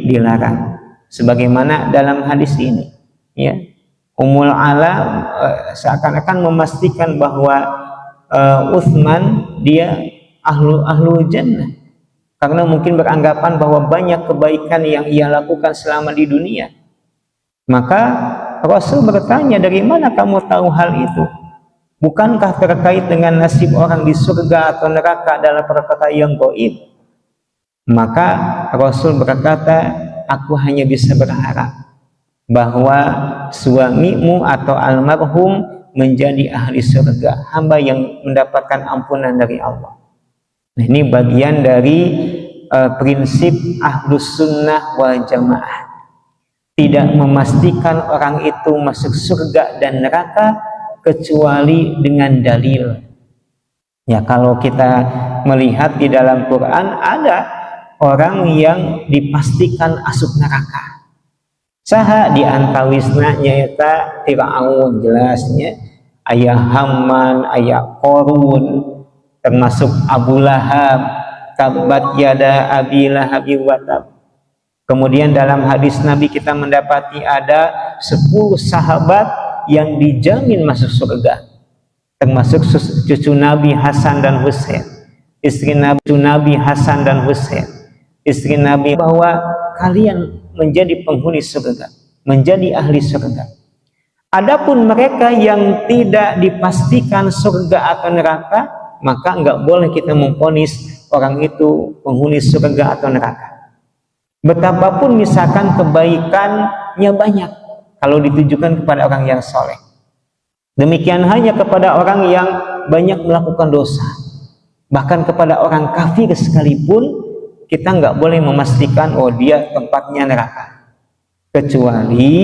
dilarang. Sebagaimana dalam hadis ini, ya, Ummul Ala seakan-akan memastikan bahwa Utsman dia ahlu jannah, karena mungkin beranggapan bahwa banyak kebaikan yang ia lakukan selama di dunia. Maka Rasul bertanya, dari mana kamu tahu hal itu? Bukankah terkait dengan nasib orang di surga atau neraka adalah perkara yang gaib? Maka Rasul berkata, aku hanya bisa berharap bahwa suamimu atau almarhum menjadi ahli surga, hamba yang mendapatkan ampunan dari Allah. Nah, ini bagian dari prinsip Ahlus Sunnah wal Jamaah. Tidak memastikan orang itu masuk surga dan neraka kecuali dengan dalil. Ya, kalau kita melihat di dalam Quran ada orang yang dipastikan masuk neraka. Saha di antawisna nyaeta Fir'aun, jelasnya ayah Haman, ayah Korun, termasuk Abu Lahab, tabat yada abi lahab wa tab. Kemudian dalam hadis Nabi kita mendapati ada 10 sahabat yang dijamin masuk surga, termasuk cucu Nabi Hasan dan Husain, istri Nabi Hasan dan Husain, istri Nabi, bahwa kalian menjadi penghuni surga, menjadi ahli surga. Adapun mereka yang tidak dipastikan surga atau neraka, maka enggak boleh kita memvonis orang itu penghuni surga atau neraka. Betapapun misalkan kebaikannya banyak kalau ditujukan kepada orang yang soleh. Demikian hanya kepada orang yang banyak melakukan dosa. Bahkan kepada orang kafir sekalipun kita nggak boleh memastikan oh dia tempatnya neraka. Kecuali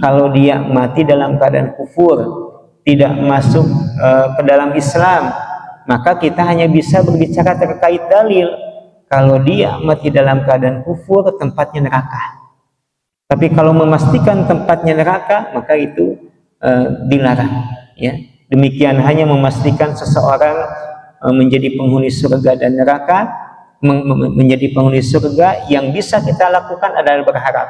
kalau dia mati dalam keadaan kufur, tidak masuk ke dalam Islam, maka kita hanya bisa berbicara terkait dalil. Kalau dia mati dalam keadaan kufur, tempatnya neraka. Tapi kalau memastikan tempatnya neraka, maka itu dilarang. Ya, demikian hanya memastikan seseorang menjadi penghuni surga dan neraka, menjadi penghuni surga. Yang bisa kita lakukan adalah berharap,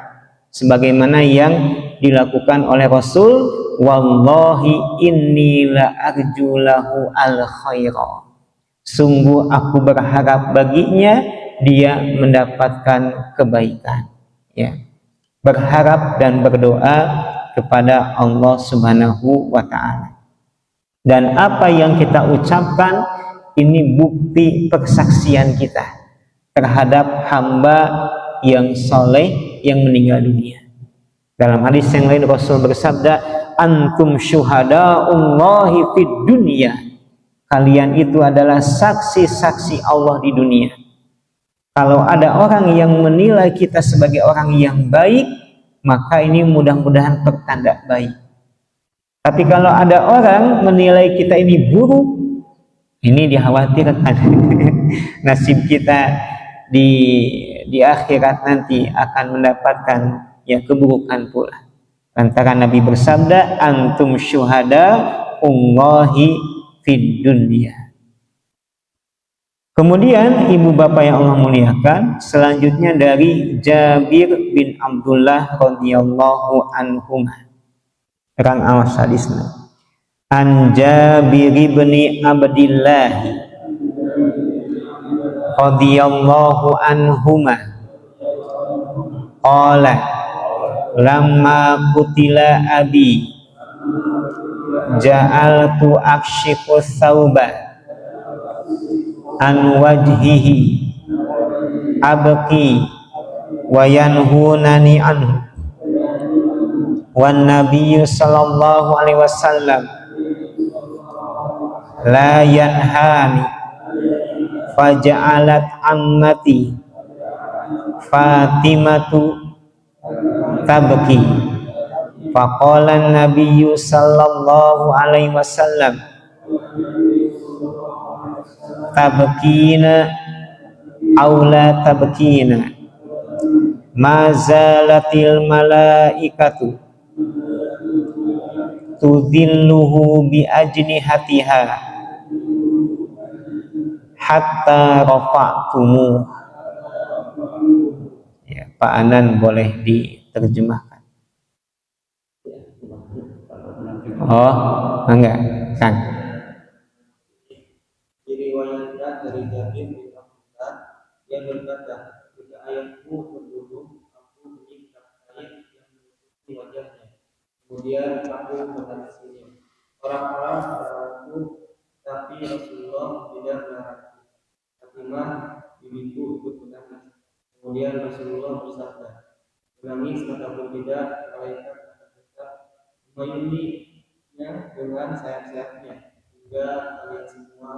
sebagaimana yang dilakukan oleh Rasul, wallahi inni la arjulahu al khaira. Sungguh aku berharap baginya dia mendapatkan kebaikan. Ya, berharap dan berdoa kepada Allah Subhanahu wa Ta'ala. Dan apa yang kita ucapkan ini bukti persaksian kita terhadap hamba yang soleh yang meninggal dunia. Dalam hadis yang lain Rasul bersabda, antum syuhada'ullahi fid dunya. Kalian itu adalah saksi-saksi Allah di dunia. Kalau ada orang yang menilai kita sebagai orang yang baik, maka ini mudah-mudahan pertanda baik. Tapi kalau ada orang menilai kita ini buruk, ini dikhawatirkan nasib kita di akhirat nanti akan mendapatkan ya keburukan pula. Lantaran Nabi bersabda, antum syuhada Allahi fid dunya. Kemudian ibu bapak yang Allah muliakan, selanjutnya dari Jabir bin Abdullah radhiyallahu anhu. Terang awas hadisnya. An Jabir bin Abdullah radhiyallahu anhuma qala lamma qutila abi ja'altu akshifu thawba an wajhihi abki wa yanhunani anhu wan nabiyyu sallallahu alaihi wasallam la yanhani faja'alat ammati Fatimatu tabki faqala nabiyyu sallallahu alaihi wasallam tabkina aula tabkina ma zalatil malaikatu tudhilluhu bi ajnihatiha hatta rafa'tumu. Ya, Pak Anan boleh diterjemahkan. Oh, enggak, Kang. Diriwayatkan dari Jabir bin Abdullah yang berkata, ketika ayahku terbunuh, aku menyikat kain yang menutupi wajahnya. Kemudian aku menangisinya. Orang-orang aku, tapi Rasulullah tidak melarang. Fatimah bibiku ikut menangis. Kemudian Rasulullah bersabda, menangis ataupun tidak, malaikat akan tetap memayunginya dengan sayap-sayapnya hingga kalian semua.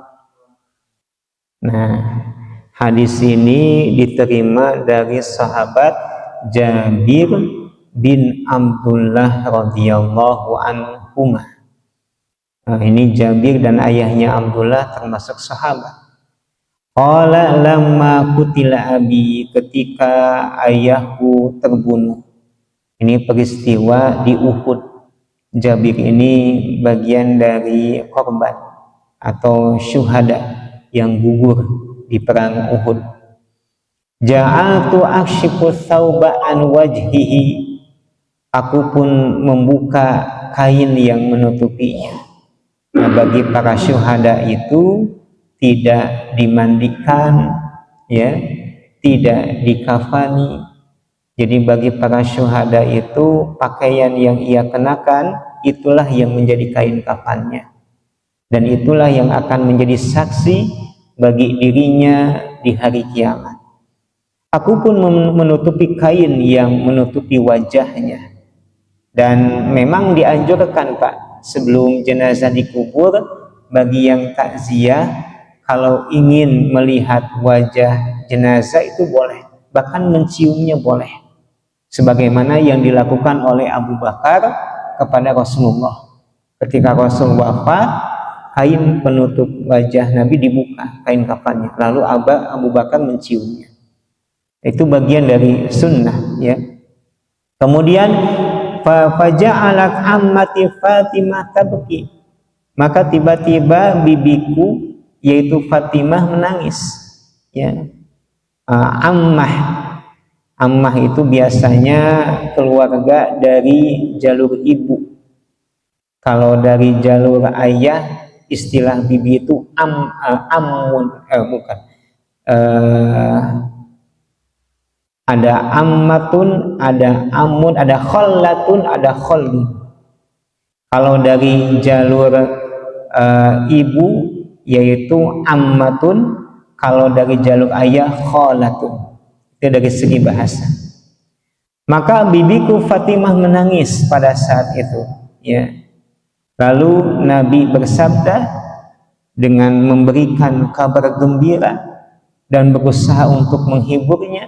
Nah, hadis ini diterima dari sahabat Jabir bin Abdullah radhiyallahu anhu. Nah, ini Jabir dan ayahnya Abdullah termasuk sahabat. Qala lamma kutila abi, ketika ayahku terbunuh. Ini peristiwa di Uhud. Jabir ini bagian dari korban atau syuhada yang gugur di perang Uhud. Ja'altu akshifu thawba an wajhihi, aku pun membuka kain yang menutupinya. Nah, bagi para syuhada itu tidak dimandikan, ya, tidak dikafani. Jadi bagi para syuhada itu pakaian yang ia kenakan itulah yang menjadi kain kafannya. Dan itulah yang akan menjadi saksi bagi dirinya di hari kiamat. Aku pun menutupi kain yang menutupi wajahnya. Dan memang dianjurkan, Pak, sebelum jenazah dikubur, bagi yang takziah, kalau ingin melihat wajah jenazah itu boleh, bahkan menciumnya boleh, sebagaimana yang dilakukan oleh Abu Bakar kepada Rasulullah. Ketika Rasul wafat, kain penutup wajah Nabi dibuka, kain kafannya, lalu Abu Bakar menciumnya. Itu bagian dari sunnah, ya. Kemudian faja'alat ammati Fatimah tabki, maka tiba-tiba bibiku yaitu Fatimah menangis, ya. Ammah itu biasanya keluarga dari jalur ibu. Kalau dari jalur ayah, istilah bibi itu ada ammatun, ada amun, ada khallatun, ada khallun. Kalau dari jalur ibu yaitu ammatun, kalau dari jalur ayah khallatun. Itu dari segi bahasa. Maka bibiku Fatimah menangis pada saat itu, ya. Lalu Nabi bersabda dengan memberikan kabar gembira dan berusaha untuk menghiburnya.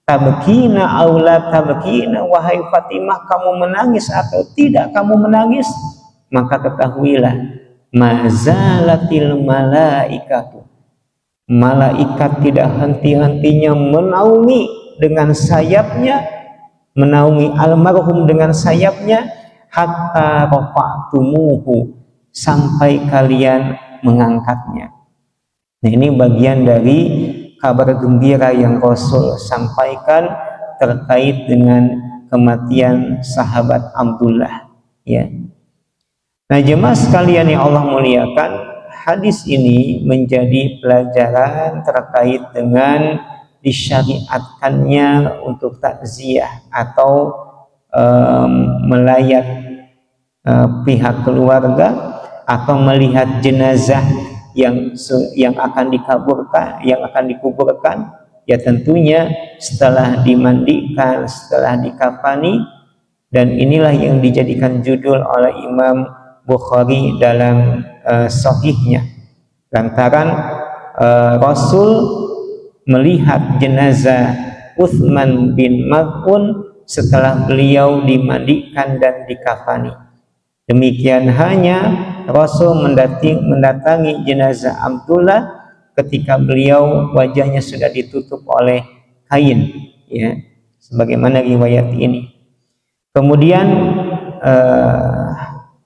Tabkina aula tabkina, wahai Fatimah, kamu menangis atau tidak kamu menangis? Maka ketahuilah, mazalatil malaikatu, malaikat tidak henti-hentinya menaungi dengan sayapnya, menaungi almarhum dengan sayapnya, hatta rafa'tumuhu, sampai kalian mengangkatnya. Nah, ini bagian dari kabar gembira yang Rasul sampaikan terkait dengan kematian sahabat Abdullah, ya. Nah, jemaah sekalian yang Allah muliakan, hadis ini menjadi pelajaran terkait dengan disyariatkannya untuk takziah atau melayat pihak keluarga atau melihat jenazah yang akan dikuburkan, ya tentunya setelah dimandikan, setelah dikafani. Dan inilah yang dijadikan judul oleh Imam Bukhari dalam sahihnya, lantaran Rasul melihat jenazah Uthman bin Maz'un setelah beliau dimandikan dan dikafani. Demikian hanya Rasul mendatangi jenazah Abdullah ketika beliau wajahnya sudah ditutup oleh kain, ya, sebagaimana riwayat ini. Kemudian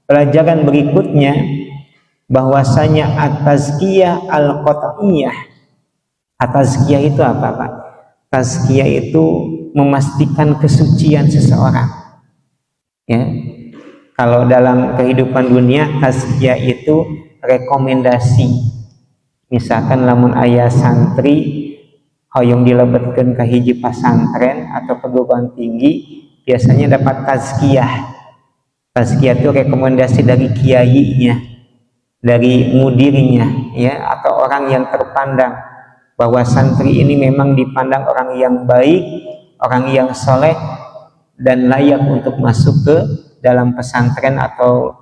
pelajaran berikutnya bahwasanya at-tazkiyah al-qat'iyah. At-tazkiyah itu apa, Pak? Tazkiyah itu memastikan kesucian seseorang, ya. Kalau dalam kehidupan dunia, tazkiyah itu rekomendasi. Misalkan lamun aya santri hoyong dilebetkeun ka hiji pasantren atau perguruan tinggi, biasanya dapat tazkiyah. Tazkiyah itu rekomendasi dari kiainya. dari mudirnya, ya, atau orang yang terpandang bahwa santri ini memang dipandang orang yang baik, orang yang soleh dan layak untuk masuk ke dalam pesantren atau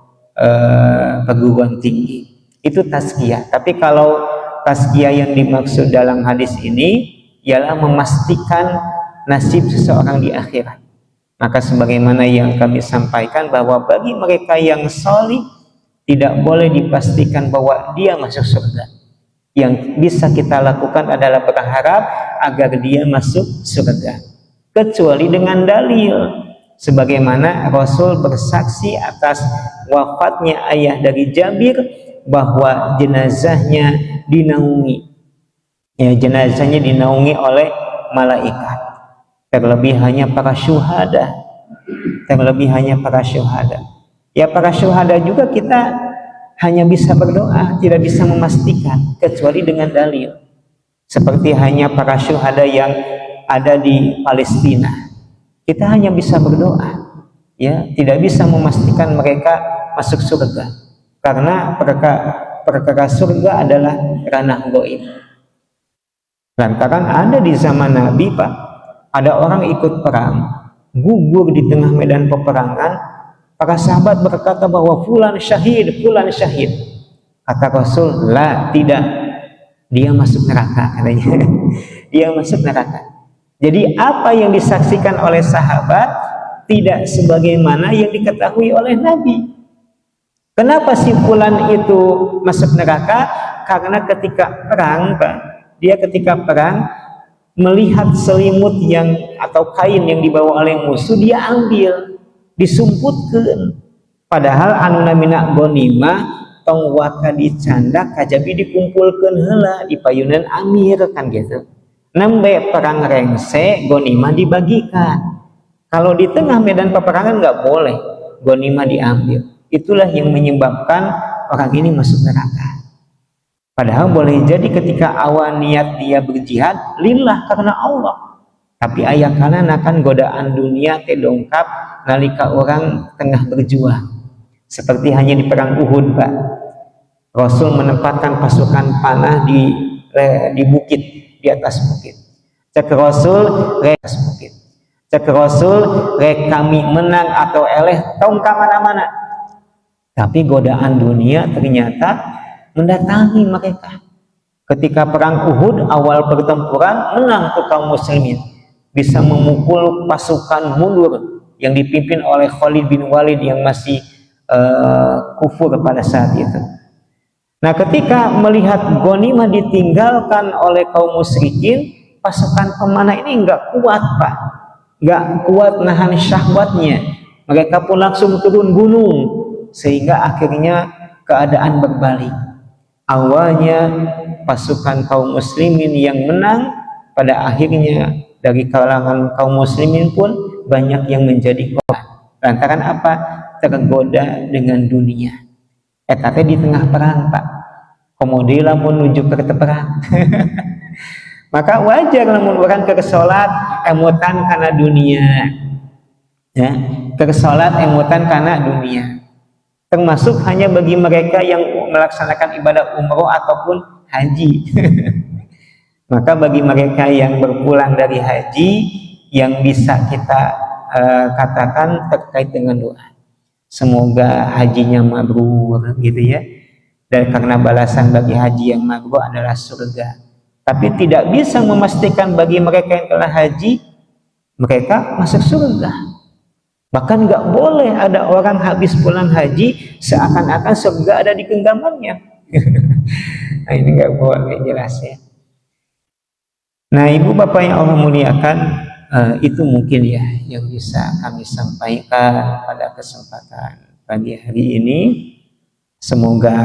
perguruan tinggi. Itu tazkiyah. Tapi kalau tazkiyah yang dimaksud dalam hadis ini ialah memastikan nasib seseorang di akhirat. Maka sebagaimana yang kami sampaikan bahwa bagi mereka yang solih tidak boleh dipastikan bahwa dia masuk surga. Yang bisa kita lakukan adalah berharap agar dia masuk surga, kecuali dengan dalil. Sebagaimana Rasul bersaksi atas wafatnya ayah dari Jabir bahwa jenazahnya dinaungi, ya, jenazahnya dinaungi oleh malaikat. Terlebih hanya para syuhada, terlebih hanya para syuhada. Ya, para syuhada juga kita hanya bisa berdoa, tidak bisa memastikan kecuali dengan dalil. Seperti hanya para syuhada yang ada di Palestina, kita hanya bisa berdoa, ya, tidak bisa memastikan mereka masuk surga karena perkara surga adalah ranah gaib. Lantaran ada di zaman Nabi, Pak, ada orang ikut perang, gugur di tengah medan peperangan. Para sahabat berkata bahwa fulan syahid, fulan syahid. Kata Rasul, la, tidak, dia masuk neraka, katanya. Dia masuk neraka. Jadi apa yang disaksikan oleh sahabat tidak sebagaimana yang diketahui oleh Nabi. Kenapa si fulan itu masuk neraka? Karena ketika perang, Pak, dia ketika perang melihat selimut yang atau kain yang dibawa oleh musuh, dia ambil, disumputkan. Padahal anu namina gonimah tong waka dicandak kajabi dikumpulkan heula di payunan amir, kan gitu. Nambe perang rengse gonimah dibagikan. Kalau di tengah medan peperangan nggak boleh gonimah diambil. Itulah yang menyebabkan orang ini masuk neraka. Padahal boleh jadi ketika awal niat dia berjihad lillah karena Allah. Tapi aya kana akan godaan dunia teh dongkap nalika orang tengah berjuang. Seperti hanya di perang Uhud, Pak. Rasul menempatkan pasukan panah di bukit, di atas bukit. Cek Rasul atas bukit. Cek Rasul rek kami menang atau eleh tong ka mana-mana. Tapi godaan dunia ternyata mendatangi mereka. Ketika perang Uhud awal pertempuran menang ke kaum muslimin, bisa memukul pasukan mundur yang dipimpin oleh Khalid bin Walid yang masih kufur pada saat itu. Nah, ketika melihat ghanimah ditinggalkan oleh kaum musyrikin, pasukan pemanah ini enggak kuat, Pak. Enggak kuat nahan syahwatnya. Mereka pun langsung turun gunung sehingga akhirnya keadaan berbalik. Awalnya pasukan kaum muslimin yang menang, pada akhirnya dari kalangan kaum muslimin pun banyak yang menjadi korban. Lantaran apa? Tergoda dengan dunia. Tapi di tengah perang, Pak, kemudian lamun menuju ke perang. Maka wajar lamun orang ke salat emutan karena dunia, ya, ke salat emutan karena dunia. Termasuk hanya bagi mereka yang melaksanakan ibadah umroh ataupun haji. Maka bagi mereka yang berpulang dari haji, yang bisa kita katakan terkait dengan doa, semoga hajinya mabrur, gitu ya. Dan karena balasan bagi haji yang mabrur adalah surga. Tapi tidak bisa memastikan bagi mereka yang telah haji mereka masuk surga. Bahkan nggak boleh ada orang habis pulang haji seakan-akan surga ada di genggamannya. Nah, ini nggak boleh, jelas ya. Nah, ibu bapak yang Allah muliakan, itu mungkin ya yang bisa kami sampaikan pada kesempatan pagi hari ini. Semoga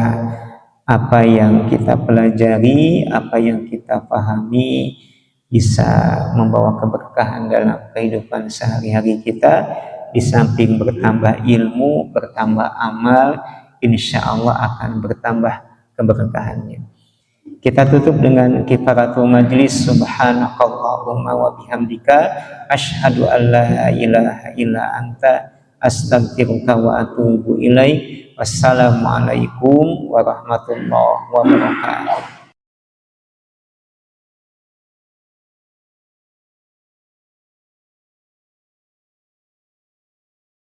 apa yang kita pelajari, apa yang kita pahami bisa membawa keberkahan dalam kehidupan sehari-hari kita. Di samping bertambah ilmu, bertambah amal, insya Allah akan bertambah keberkahannya. Kita tutup dengan kifaratul majlis. Subhanakallahumma wa bihamdika asyhadu an la ilaha illa anta Astaghfiruka wa atubu ilaik. Wassalamualaikum warahmatullahi wabarakatuh.